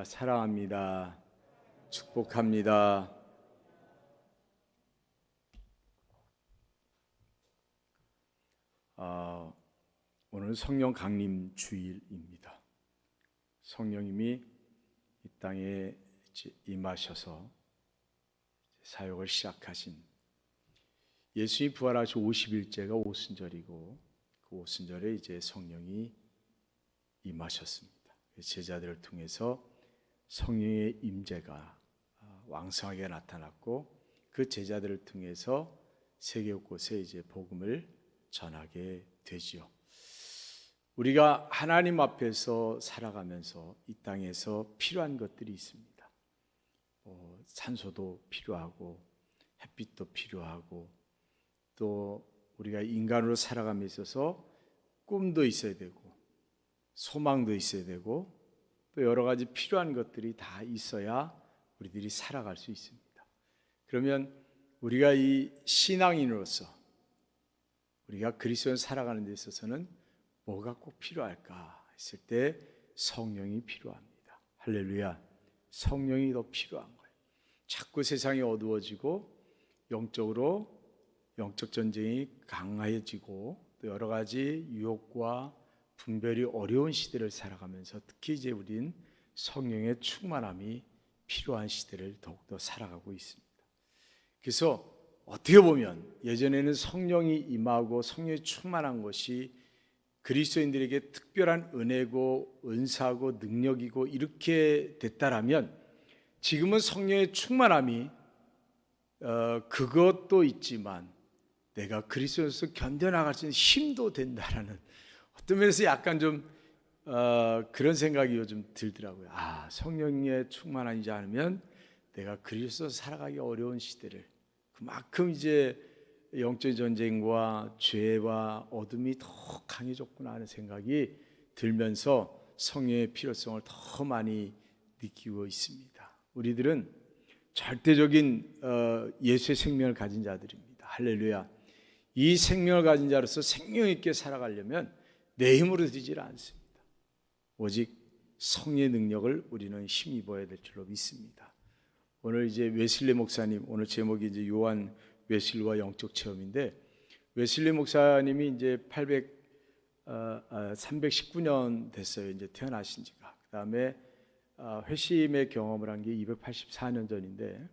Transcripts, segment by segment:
축복합니다. 사랑합니다. 축복합니다. 오늘 성령 강림 주일입니다. 성령님이 이 땅에 임하셔서 사역을 시작하신, 예수님이 부활하신 50일째가 오순절이고, 그 오순절에 이제 성령이 임하셨습니다. 제자들을 통해서 성령의 임재가 왕성하게 나타났고, 그 제자들을 통해서 세계 곳곳에 이제 복음을 전하게 되지요. 우리가 하나님 앞에서 살아가면서 이 땅에서 필요한 것들이 있습니다. 산소도 필요하고 햇빛도 필요하고, 또 우리가 인간으로 살아감에 있어서 꿈도 있어야 되고 소망도 있어야 되고, 또 여러 가지 필요한 것들이 다 있어야 우리들이 살아갈 수 있습니다. 그러면 우리가 이 신앙인으로서 우리가 그리스도인 살아가는 데 있어서는 뭐가 꼭 필요할까 했을 때 성령이 필요합니다. 할렐루야. 성령이 더 필요한 거예요. 자꾸 세상이 어두워지고 영적 전쟁이 강해지고, 또 여러 가지 유혹과 분별이 어려운 시대를 살아가면서 특히 이제 우린 성령의 충만함이 필요한 시대를 더욱더 살아가고 있습니다. 그래서 어떻게 보면 예전에는 성령이 임하고 성령이 충만한 것이 그리스도인들에게 특별한 은혜고 은사고 능력이고 이렇게 됐다라면, 지금은 성령의 충만함이 그것도 있지만 내가 그리스도에서 견뎌나갈 수 있는 힘도 된다라는, 어떤 면에서 약간 좀 그런 생각이 요즘 들더라고요. 성령에 충만하지 않으면 내가 그리스도에서 살아가기 어려운 시대를, 그만큼 이제 영적 전쟁과 죄와 어둠이 더 강해졌구나 하는 생각이 들면서 성령의 필요성을 더 많이 느끼고 있습니다. 우리들은 절대적인 예수의 생명을 가진 자들입니다. 할렐루야. 이 생명을 가진 자로서 생명 있게 살아가려면 내 힘으로 되지 않습니다. 오직 성령의 능력을 우리는 힘입어야 될 줄로 믿습니다. 오늘 이제 웨슬리 목사님, 오늘 제목이 이제 요한 웨슬리와 영적 체험인데, 웨슬리 목사님이 이제 319년 됐어요. 이제 태어나신 지가. 그다음에 회심의 경험을 한 게 284년 전인데,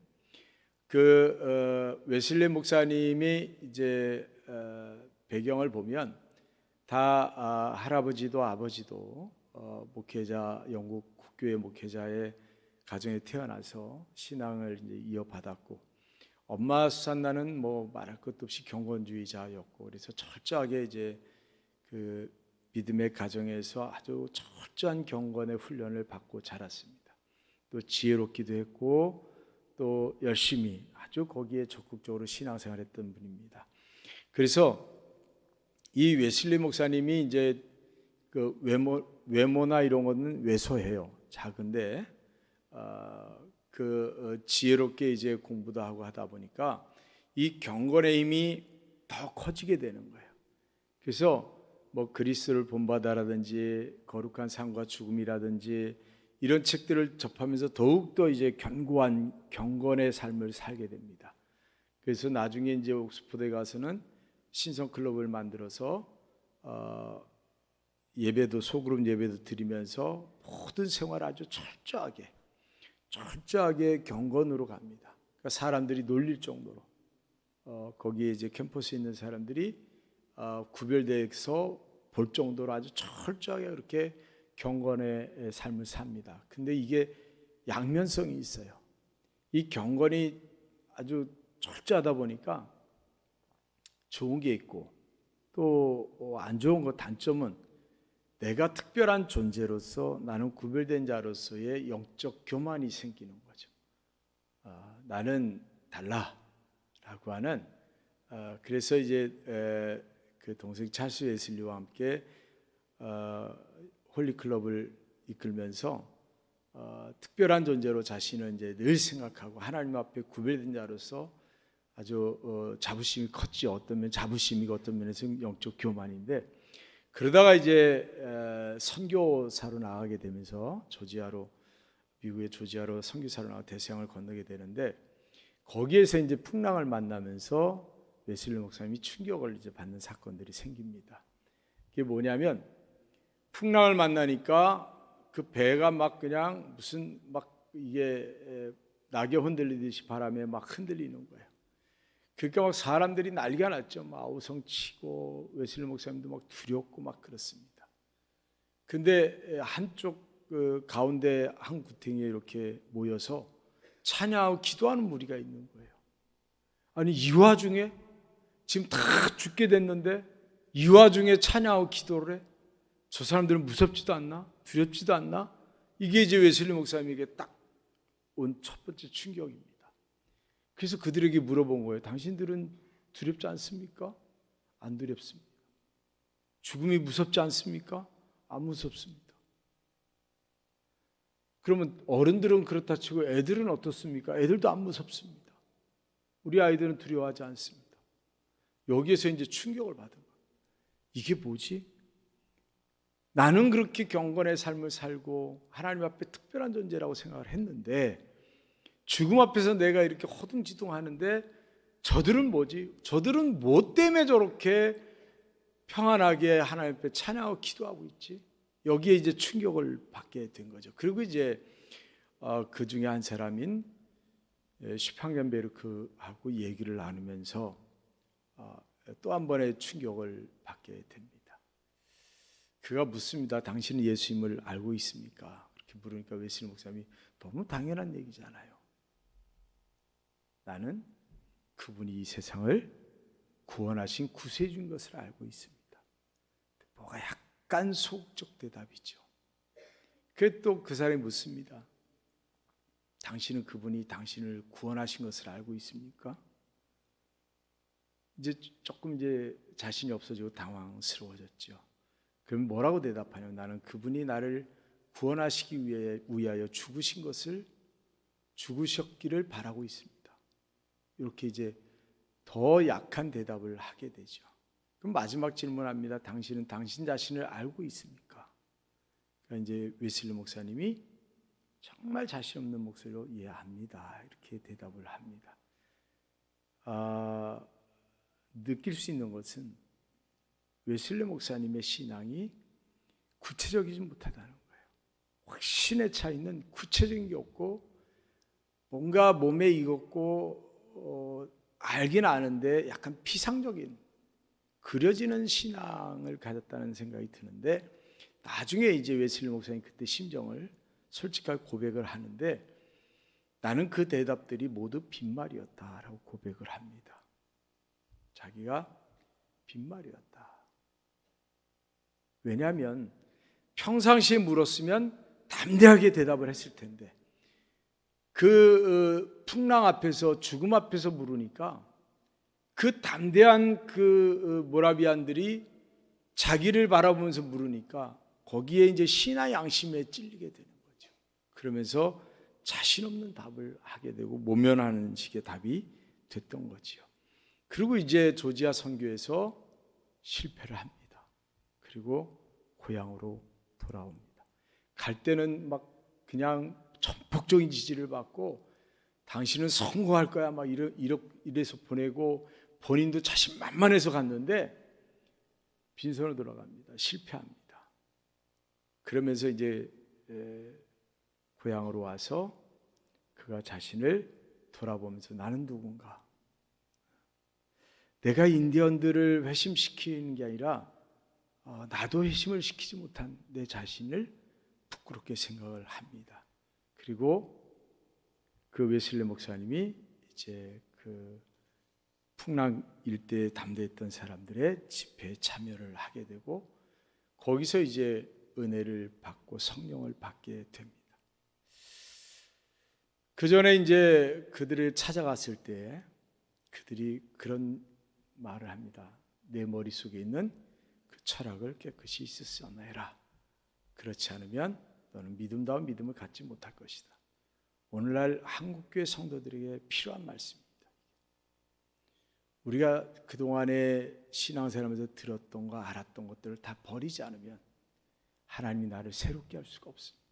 그 웨슬리 목사님이 이제 배경을 보면 다 할아버지도 아버지도 목회자, 영국 국교회 목회자의 가정에 태어나서 신앙을 이제 이어받았고, 엄마 수산나는 뭐 말할 것도 없이 경건주의자였고, 그래서 철저하게 이제 그 믿음의 가정에서 아주 철저한 경건의 훈련을 받고 자랐습니다. 또 지혜롭기도 했고, 또 열심히 아주 거기에 적극적으로 신앙생활했던 분입니다. 그래서 이 웨슬리 목사님이 이제 그 외모나 이런 거는 왜소해요. 작은데 지혜롭게 이제 공부도 하고 하다 보니까 이 경건의 힘이 더 커지게 되는 거예요. 그래서 뭐 그리스를 본받아라든지 거룩한 삶과 죽음이라든지 이런 책들을 접하면서 더욱더 이제 견고한 경건의 삶을 살게 됩니다. 그래서 나중에 이제 옥스퍼드에 가서는 신성 클럽을 만들어서 예배도, 소그룹 예배도 드리면서 모든 생활을 아주 철저하게 경건으로 갑니다. 그러니까 사람들이 놀릴 정도로 거기에 이제 캠퍼스에 있는 사람들이 구별돼서 볼 정도로 아주 철저하게 그렇게 경건의 삶을 삽니다. 근데 이게 양면성이 있어요. 이 경건이 아주 철저하다 보니까 좋은 게 있고 또 안 좋은 거, 단점은 내가 특별한 존재로서, 나는 구별된 자로서의 영적 교만이 생기는 거죠. 나는 달라라고 하는. 그래서 이제 그 동생 찰스 웨슬리와 함께 홀리클럽을 이끌면서 특별한 존재로 자신을 이제 늘 생각하고 하나님 앞에 구별된 자로서 아주 자부심이 컸지. 어떤 면 자부심이고 어떤 면에서 영적 교만인데, 그러다가 이제 선교사로 나가게 되면서 조지아로 미국의 조지아로 선교사로 나와 대서양을 건너게 되는데 거기에서 이제 풍랑을 만나면서 웨슬리 목사님이 충격을 이제 받는 사건들이 생깁니다. 그게 뭐냐면 풍랑을 만나니까 그 배가 막 그냥 무슨 막 이게 낙엽 흔들리듯이 바람에 막 흔들리는 거예요. 그러니까 막 사람들이 난리가 났죠. 막 아우성치고 웨슬리 목사님도 막 두렵고 막 그렇습니다. 근데 한쪽 그 가운데 한 구탱이에 이렇게 모여서 찬양하고 기도하는 무리가 있는 거예요. 아니 이 와중에 지금 다 죽게 됐는데 이 와중에 찬양하고 기도를 해? 저 사람들은 무섭지도 않나? 두렵지도 않나? 이게 이제 웨슬리 목사님에게 딱 온 첫 번째 충격입니다. 그래서 그들에게 물어본 거예요. 당신들은 두렵지 않습니까? 안 두렵습니다. 죽음이 무섭지 않습니까? 안 무섭습니다. 그러면 어른들은 그렇다 치고 애들은 어떻습니까? 애들도 안 무섭습니다. 우리 아이들은 두려워하지 않습니다. 여기에서 이제 충격을 받은 거예요. 이게 뭐지? 나는 그렇게 경건의 삶을 살고 하나님 앞에 특별한 존재라고 생각을 했는데 죽음 앞에서 내가 이렇게 허둥지둥하는데 저들은 뭐지? 저들은 뭐 때문에 저렇게 평안하게 하나님 앞에 찬양하고 기도하고 있지? 여기에 이제 충격을 받게 된 거죠. 그리고 이제 그 중에 한 사람인 슈팡겐베르크하고 얘기를 나누면서 또 한 번의 충격을 받게 됩니다. 그가 묻습니다. 당신은 예수님을 알고 있습니까? 그렇게 물으니까 웨슬리 목사님이 너무 당연한 얘기잖아요. 나는 그분이 이 세상을 구원하신 구세주인 것을 알고 있습니다. 뭐가 약간 소극적 대답이죠. 그래 또 그 사람이 묻습니다. 당신은 그분이 당신을 구원하신 것을 알고 있습니까? 이제 조금 이제 자신이 없어지고 당황스러워졌죠. 그럼 뭐라고 대답하냐면 나는 그분이 나를 구원하시기 위하여 죽으셨기를 바라고 있습니다. 이렇게 이제 더 약한 대답을 하게 되죠. 그럼 마지막 질문합니다. 당신은 당신 자신을 알고 있습니까? 그러니까 이제 웨슬리 목사님이 정말 자신 없는 목소리로 압니다. 이렇게 대답을 합니다. 느낄 수 있는 것은 웨슬리 목사님의 신앙이 구체적이지 못하다는 거예요. 확신에 차 있는 구체적인 게 없고 뭔가 몸에 익었고 알긴 아는데 약간 피상적인 그려지는 신앙을 가졌다는 생각이 드는데 나중에 이제 웨슬리 목사님 그때 심정을 솔직하게 고백을 하는데 나는 그 대답들이 모두 빈말이었다라고 고백을 합니다. 자기가 빈말이었다. 왜냐하면 평상시에 물었으면 담대하게 대답을 했을 텐데 그 풍랑 앞에서 죽음 앞에서 물으니까 그 담대한 그 모라비안들이 자기를 바라보면서 물으니까 거기에 이제 신의 양심에 찔리게 되는 거죠. 그러면서 자신 없는 답을 하게 되고 모면하는 식의 답이 됐던 거지요. 그리고 이제 조지아 선교에서 실패를 합니다. 그리고 고향으로 돌아옵니다. 갈 때는 막 그냥 전폭적인 지지를 받고 당신은 성공할 거야 막 이래서 보내고 본인도 자신만만해서 갔는데 빈손으로 돌아갑니다. 실패합니다. 그러면서 이제 고향으로 와서 그가 자신을 돌아보면서 나는 누군가? 내가 인디언들을 회심시키는 게 아니라 나도 회심을 시키지 못한 내 자신을 부끄럽게 생각을 합니다. 그리고 그 웨슬리 목사님이 이제 그 풍랑 일대에 담대했던 사람들의 집회에 참여를 하게 되고 거기서 이제 은혜를 받고 성령을 받게 됩니다. 그 전에 이제 그들을 찾아갔을 때 그들이 그런 말을 합니다. 내 머릿속에 있는 그 철학을 깨끗이 씻어내라. 그렇지 않으면 너는 믿음다운 믿음을 갖지 못할 것이다. 오늘날 한국교회 성도들에게 필요한 말씀입니다. 우리가 그동안에 신앙생활하면서 들었던 거 알았던 것들을 다 버리지 않으면 하나님이 나를 새롭게 할 수가 없습니다.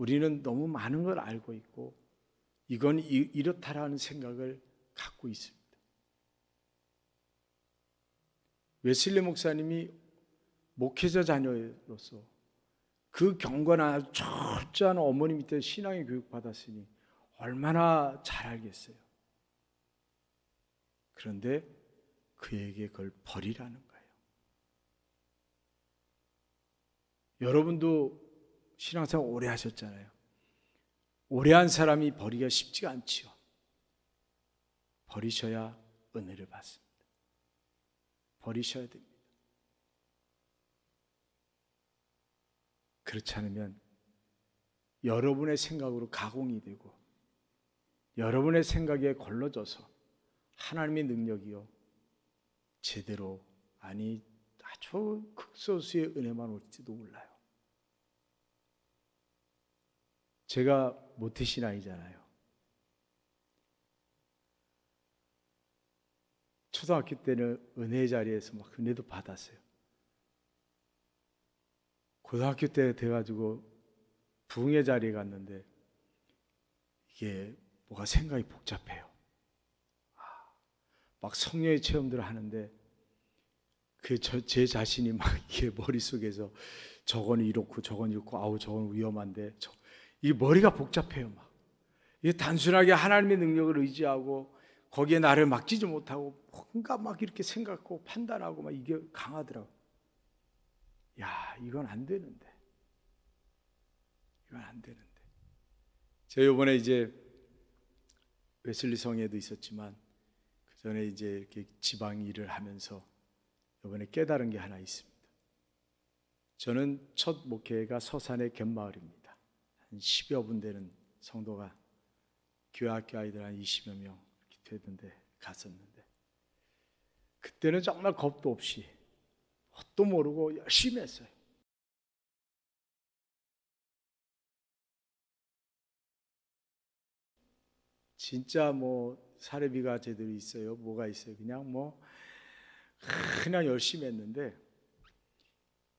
우리는 너무 많은 걸 알고 있고 이건 이렇다라는 생각을 갖고 있습니다. 웨슬리 목사님이 목회자 자녀로서 그 경건한 아주 철저한 어머니 밑에 신앙의 교육 받았으니 얼마나 잘 알겠어요. 그런데 그에게 그걸 버리라는 거예요. 여러분도 신앙생활 오래 하셨잖아요. 오래 한 사람이 버리기가 쉽지가 않지요. 버리셔야 은혜를 받습니다. 버리셔야 됩니다. 그렇지 않으면 여러분의 생각으로 가공이 되고 여러분의 생각에 걸러져서 하나님의 능력이요 제대로 아니 아주 극소수의 은혜만 올지도 몰라요. 제가 모태신앙이잖아요. 초등학교 때는 은혜의 자리에서 막 은혜도 받았어요. 고등학교 때 돼가지고 부흥의 자리에 갔는데 이게 뭐가 생각이 복잡해요. 막 성령의 체험들을 하는데 제 자신이 막 이게 머릿속에서 저건 이렇고 저건 이렇고 아우 저건 위험한데 이게 머리가 복잡해요. 막 이게 단순하게 하나님의 능력을 의지하고 거기에 나를 맡기지 못하고 뭔가 막 이렇게 생각하고 판단하고 막 이게 강하더라고. 야, 이건 안 되는데. 이건 안 되는데. 제가 이번에 이제 웨슬리 성에도 있었지만 그 전에 이제 이렇게 지방 일을 하면서 이번에 깨달은 게 하나 있습니다. 저는 첫 목회가 서산의 갯마을입니다. 한 10여 분 되는 성도가 교회학교 아이들 한 20여 명 이렇게 되던데 갔었는데 그때는 정말 겁도 없이 뭣도 모르고 열심히 했어요. 진짜 뭐 사례비가 제대로 있어요? 뭐가 있어요? 그냥 열심히 했는데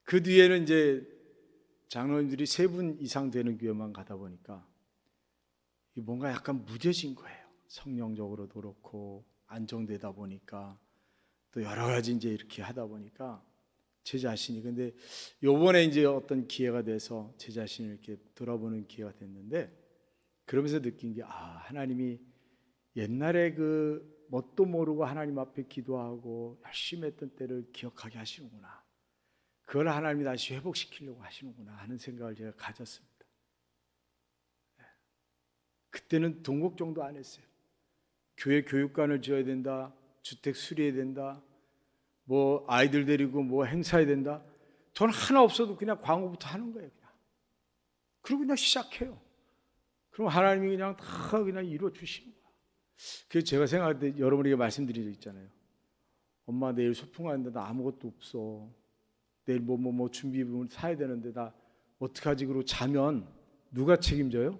그 뒤에는 이제 장로님들이 3분 이상 되는 교회만 가다 보니까 뭔가 약간 무뎌진 거예요. 성령적으로도 그렇고 안정되다 보니까 또 여러 가지 이제 이렇게 하다 보니까 제 자신이 근데 요번에 이제 어떤 기회가 돼서 제 자신을 이렇게 돌아보는 기회가 됐는데 그러면서 느낀 게 하나님이 옛날에 그 뭣도 모르고 하나님 앞에 기도하고 열심히 했던 때를 기억하게 하시는구나. 그걸 하나님이 다시 회복시키려고 하시는구나 하는 생각을 제가 가졌습니다. 그때는 돈 걱정도 안 했어요. 교회 교육관을 지어야 된다. 주택 수리해야 된다. 뭐 아이들 데리고 뭐 행사해야 된다. 돈 하나 없어도 그냥 광고부터 하는 거예요. 그리고 그냥 시작해요. 그럼 하나님이 그냥 다 그냥 이루어 주시는 거야. 그래서 제가 생각할 때 여러분에게 말씀드린 적 있잖아요. 엄마 내일 소풍 가는데 나 아무것도 없어. 내일 뭐 준비물 사야 되는데 나 어떡하지? 그러고 자면 누가 책임져요?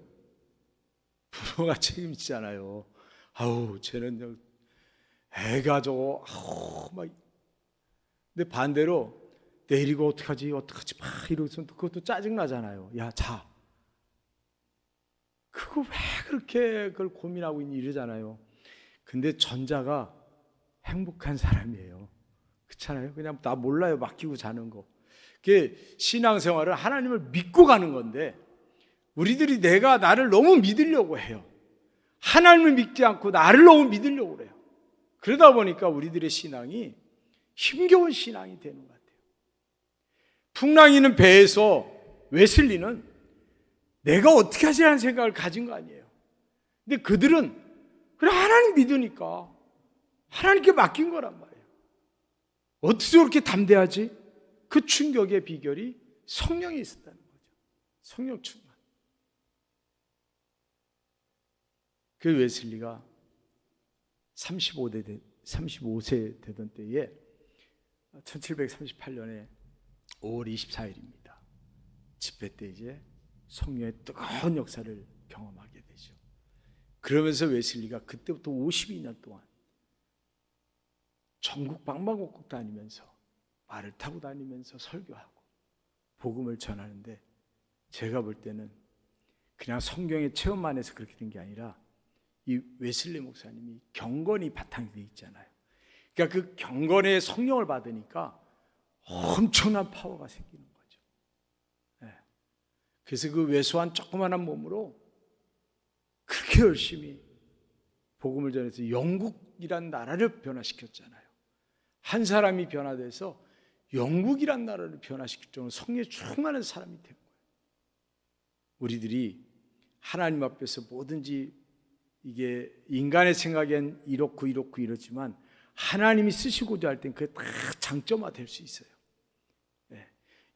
부모가 책임지잖아요. 아우 쟤는 애가 저거 막. 근데 반대로 내일 이거 어떡하지 막 이러고서 그것도 짜증 나잖아요. 야 자. 그거 왜 그렇게 그걸 고민하고 있니 이러잖아요. 근데 전자가 행복한 사람이에요. 그렇잖아요. 그냥 나 몰라요 맡기고 자는 거. 그게 신앙생활은 하나님을 믿고 가는 건데 우리들이 나를 너무 믿으려고 해요. 하나님을 믿지 않고 나를 너무 믿으려고 그래요. 그러다 보니까 우리들의 신앙이 힘겨운 신앙이 되는 것 같아요. 풍랑이는 배에서 웨슬리는 내가 어떻게 하지라는 생각을 가진 거 아니에요. 근데 그들은 그래 하나님 믿으니까 하나님께 맡긴 거란 말이에요. 어떻게 저렇게 담대하지? 그 충격의 비결이 성령이 있었다는 거죠. 성령 충만. 그 웨슬리가 35세 되던 때에 1738년에 5월 24일입니다. 집회 때 이제 성령의 뜨거운 역사를 경험하게 되죠. 그러면서 웨슬리가 그때부터 52년 동안 전국 방방곡곡 다니면서 말을 타고 다니면서 설교하고 복음을 전하는데 제가 볼 때는 그냥 성경의 체험만 해서 그렇게 된 게 아니라 이 웨슬리 목사님이 경건이 바탕이 돼 있잖아요. 그러니까 그 경건의 성령을 받으니까 엄청난 파워가 생기는 거죠. 네. 그래서 그 왜소한 조그마한 몸으로 그렇게 열심히 복음을 전해서 영국이란 나라를 변화시켰잖아요. 한 사람이 변화돼서 영국이란 나라를 변화시킬 정도로 성령에 충만한 사람이 된 거예요. 우리들이 하나님 앞에서 뭐든지 이게 인간의 생각엔 이렇고 이렇지만 하나님이 쓰시고자 할 땐 그게 다 장점화 될 수 있어요. 네.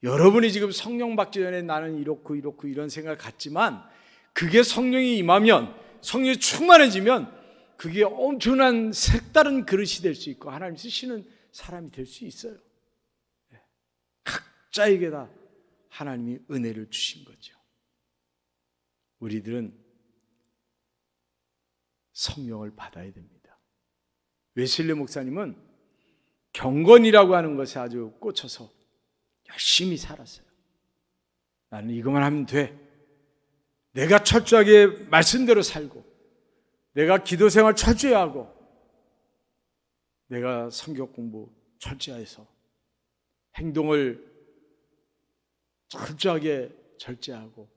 여러분이 지금 성령 받기 전에 나는 이렇고 이런 생각을 갖지만 그게 성령이 임하면, 성령이 충만해지면 그게 엄청난 색다른 그릇이 될 수 있고 하나님 쓰시는 사람이 될 수 있어요. 네. 각자에게 다 하나님이 은혜를 주신 거죠. 우리들은 성령을 받아야 됩니다. 웨슬리 목사님은 경건이라고 하는 것에 아주 꽂혀서 열심히 살았어요. 나는 이것만 하면 돼. 내가 철저하게 말씀대로 살고, 내가 기도생활 철저히 하고, 내가 성경 공부 철저히 해서 행동을 철저하게 절제하고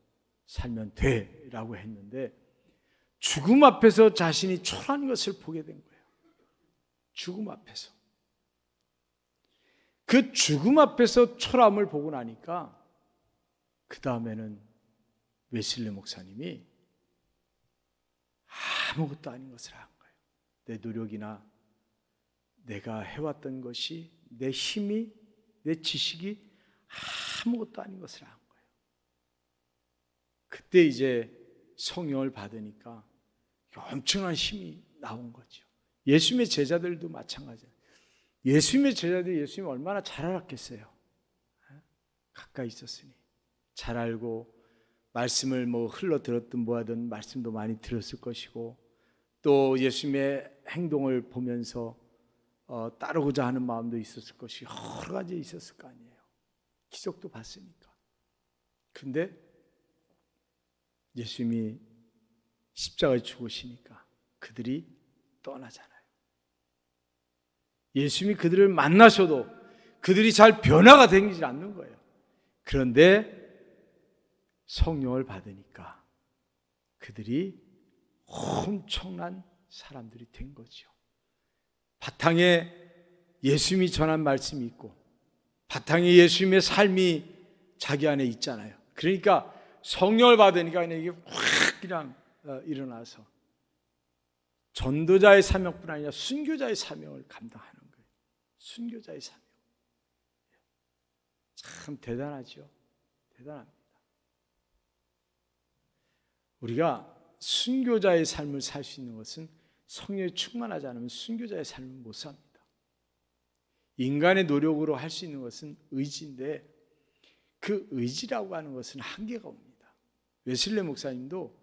살면 돼 라고 했는데 죽음 앞에서 자신이 초라한 것을 보게 된 거예요. 죽음 앞에서. 그 죽음 앞에서 초라함을 보고 나니까 그 다음에는 웨슬리 목사님이 아무것도 아닌 것을 한 거예요. 내 노력이나 내가 해왔던 것이, 내 힘이, 내 지식이 아무것도 아닌 것을 한 거예요. 그때 이제 성령을 받으니까 엄청난 힘이 나온 거죠. 예수님의 제자들도 마찬가지예요. 예수님의 제자들이 예수님 얼마나 잘 알았겠어요. 가까이 있었으니 잘 알고 말씀을 흘러 들었든 뭐하든 말씀도 많이 들었을 것이고 또 예수님의 행동을 보면서 따르고자 하는 마음도 있었을 것이 여러 가지 있었을 거 아니에요. 기적도 봤으니까. 그런데 예수님이 십자가에 죽으시니까 그들이 떠나잖아요. 예수님이 그들을 만나셔도 그들이 잘 변화가 되지 않는 거예요. 그런데 성령을 받으니까 그들이 엄청난 사람들이 된 거죠. 바탕에 예수님이 전한 말씀이 있고 바탕에 예수님의 삶이 자기 안에 있잖아요. 그러니까 성령을 받으니까 이게 확 그냥 일어나서 전도자의 사명뿐 아니라 순교자의 사명을 감당하는 거예요. 순교자의 사명. 참 대단하죠. 대단합니다. 우리가 순교자의 삶을 살 수 있는 것은 성령에 충만하지 않으면 순교자의 삶을 못 삽니다. 인간의 노력으로 할 수 있는 것은 의지인데 그 의지라고 하는 것은 한계가 옵니다. 웨슬리 목사님도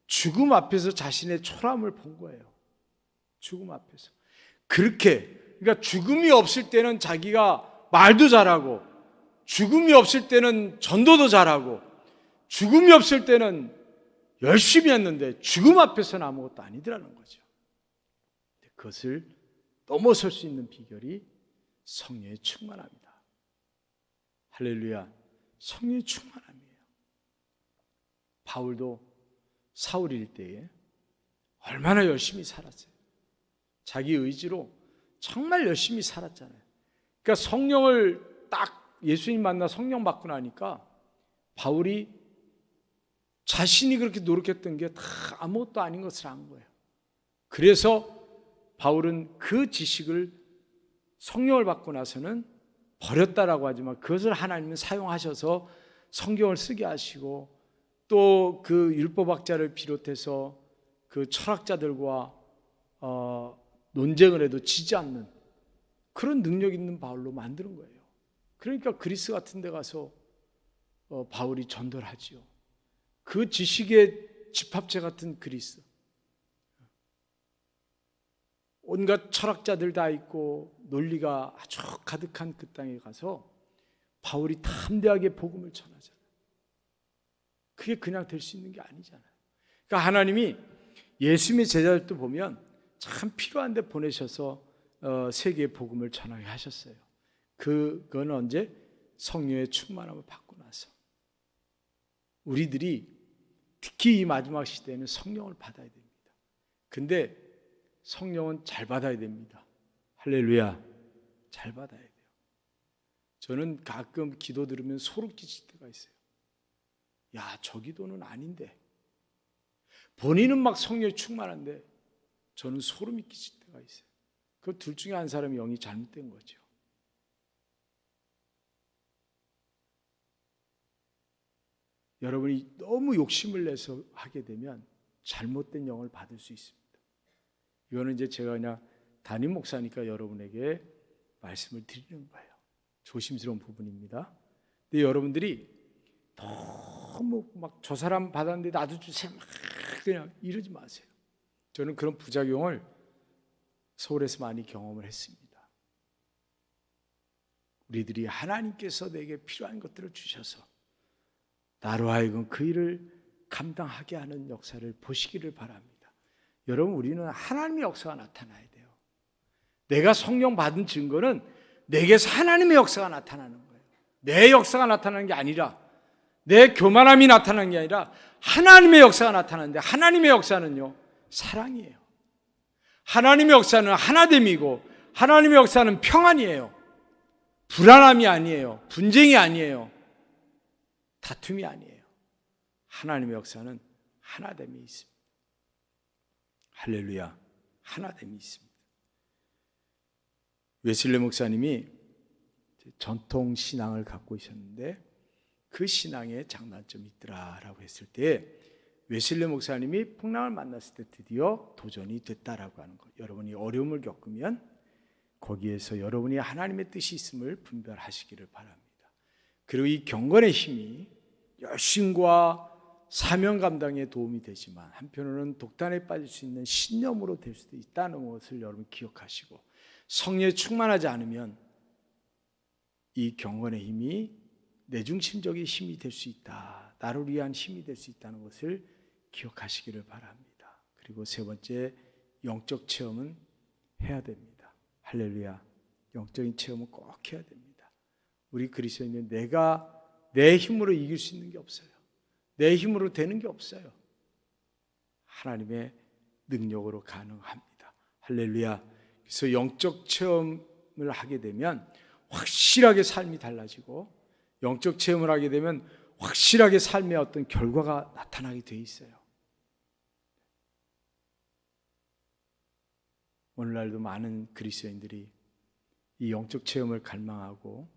죽음 앞에서 자신의 초라함을 본 거예요. 죽음 앞에서. 그러니까 죽음이 없을 때는 자기가 말도 잘하고 죽음이 없을 때는 전도도 잘하고 죽음이 없을 때는 열심히 했는데 죽음 앞에서는 아무것도 아니더라는 거죠. 그것을 넘어설 수 있는 비결이 성령의 충만함이다. 할렐루야. 성령의 충만함이에요. 바울도 사울일 때에 얼마나 열심히 살았어요. 자기 의지로 정말 열심히 살았잖아요. 그러니까 성령을 딱 예수님 만나 성령 받고 나니까 바울이 자신이 그렇게 노력했던 게 다 아무것도 아닌 것을 안 거예요. 그래서 바울은 그 지식을 성령을 받고 나서는 버렸다라고 하지만 그것을 하나님은 사용하셔서 성경을 쓰게 하시고 또 그 율법학자를 비롯해서 그 철학자들과 논쟁을 해도 지지 않는 그런 능력 있는 바울로 만드는 거예요. 그러니까 그리스 같은 데 가서 바울이 전도를 하지요. 그 지식의 집합체 같은 그리스. 온갖 철학자들 다 있고 논리가 아주 가득한 그 땅에 가서 바울이 담대하게 복음을 전하잖아요. 그게 그냥 될 수 있는 게 아니잖아요. 그러니까 하나님이 예수님의 제자들도 보면 참 필요한데 보내셔서 세계의 복음을 전하게 하셨어요. 그건 언제? 성령의 충만함을 받고 나서. 우리들이 특히 이 마지막 시대에는 성령을 받아야 됩니다. 근데 성령은 잘 받아야 됩니다. 할렐루야. 잘 받아야 돼요. 저는 가끔 기도 들으면 소름 끼칠 때가 있어요. 야, 저 기도는 아닌데. 본인은 막 성령이 충만한데 저는 소름이 끼칠 때가 있어요. 그 둘 중에 한 사람이 영이 잘못된 거죠. 여러분이 너무 욕심을 내서 하게 되면 잘못된 영을 받을 수 있습니다. 이거는 이제 제가 그냥 담임 목사니까 여러분에게 말씀을 드리는 거예요. 조심스러운 부분입니다. 근데 여러분들이 너무 막 저 사람 받았는데 나도 주세요 막 그냥 이러지 마세요. 저는 그런 부작용을 서울에서 많이 경험을 했습니다. 우리들이 하나님께서 내게 필요한 것들을 주셔서 나로 하여금 그 일을 감당하게 하는 역사를 보시기를 바랍니다. 여러분, 우리는 하나님의 역사가 나타나야 돼요. 내가 성령 받은 증거는 내게서 하나님의 역사가 나타나는 거예요. 내 역사가 나타나는 게 아니라, 내 교만함이 나타나는 게 아니라 하나님의 역사가 나타나는데, 하나님의 역사는요 사랑이에요. 하나님의 역사는 하나됨이고, 하나님의 역사는 평안이에요. 불안함이 아니에요. 분쟁이 아니에요. 다툼이 아니에요. 하나님의 역사는 하나됨이 있습니다. 할렐루야. 하나됨이 있습니다. 웨슬리 목사님이 전통 신앙을 갖고 있었는데 그 신앙에 장단점이 있더라라고 했을 때 웨슬리 목사님이 풍랑을 만났을 때 드디어 도전이 됐다라고 하는 것. 여러분이 어려움을 겪으면 거기에서 여러분이 하나님의 뜻이 있음을 분별하시기를 바랍니다. 그리고 이 경건의 힘이 열심과 사명 감당에 도움이 되지만 한편으로는 독단에 빠질 수 있는 신념으로 될 수도 있다는 것을 여러분 기억하시고, 성령에 충만하지 않으면 이 경건의 힘이 내중심적인 힘이 될 수 있다, 나를 위한 힘이 될 수 있다는 것을 기억하시기를 바랍니다. 그리고 세 번째, 영적 체험은 해야 됩니다. 할렐루야. 영적인 체험은 꼭 해야 됩니다. 우리 그리스도인은 내가 내 힘으로 이길 수 있는 게 없어요. 내 힘으로 되는 게 없어요. 하나님의 능력으로 가능합니다. 할렐루야. 그래서 영적 체험을 하게 되면 확실하게 삶이 달라지고, 영적 체험을 하게 되면 확실하게 삶의 어떤 결과가 나타나게 돼 있어요. 오늘날도 많은 그리스도인들이 이 영적 체험을 갈망하고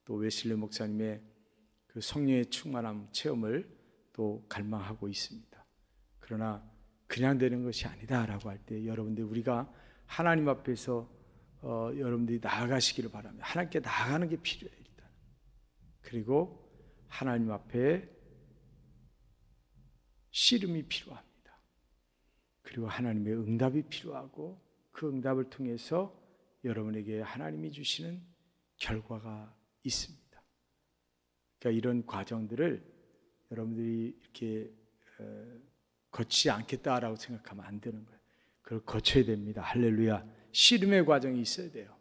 또 웨슬리 목사님의 그 성령의 충만함 체험을 또 갈망하고 있습니다. 그러나 그냥 되는 것이 아니다라고 할 때 여러분들, 우리가 하나님 앞에서 여러분들이 나아가시기를 바랍니다. 하나님께 나아가는 게 필요해요. 일단. 그리고 하나님 앞에 씨름이 필요합니다. 그리고 하나님의 응답이 필요하고, 그 응답을 통해서 여러분에게 하나님이 주시는 결과가 있습니다. 그러니까 이런 과정들을 여러분들이 이렇게 거치지 않겠다라고 생각하면 안 되는 거예요. 그걸 거쳐야 됩니다. 할렐루야. 씨름의 과정이 있어야 돼요.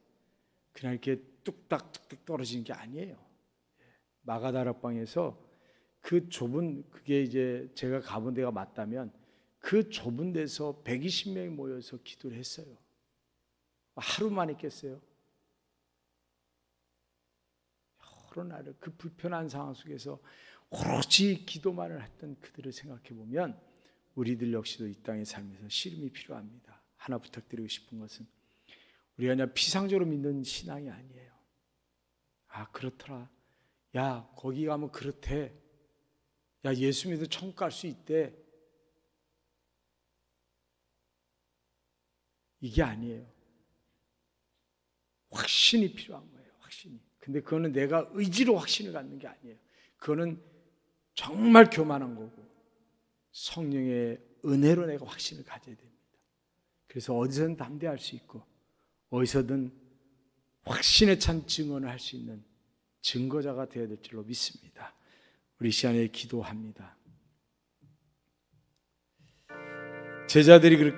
그냥 이렇게 뚝딱 떨어지는 게 아니에요. 마가다락방에서 그 좁은, 그게 이제 제가 가본 데가 맞다면 그 좁은 데서 120명이 모여서 기도를 했어요. 하루만 있겠어요? 여러 날을 그 불편한 상황 속에서 오로지 기도만을 했던 그들을 생각해 보면 우리들 역시도 이 땅의 삶에서 씨름이 필요합니다. 하나 부탁드리고 싶은 것은, 우리가 그냥 피상적으로 믿는 신앙이 아니에요. 아, 그렇더라. 야, 거기 가면 그렇대. 야, 예수 믿어 천국 갈 수 있대. 이게 아니에요. 확신이 필요한 거예요. 확신이. 근데 그거는 내가 의지로 확신을 갖는 게 아니에요. 그거는 정말 교만한 거고 성령의 은혜로 내가 확신을 가져야 됩니다. 그래서 어디서든 담대할 수 있고 어디서든 확신에 찬 증언을 할 수 있는 증거자가 되어야 될 줄로 믿습니다. 우리 시간에 기도합니다. 제자들이 그렇게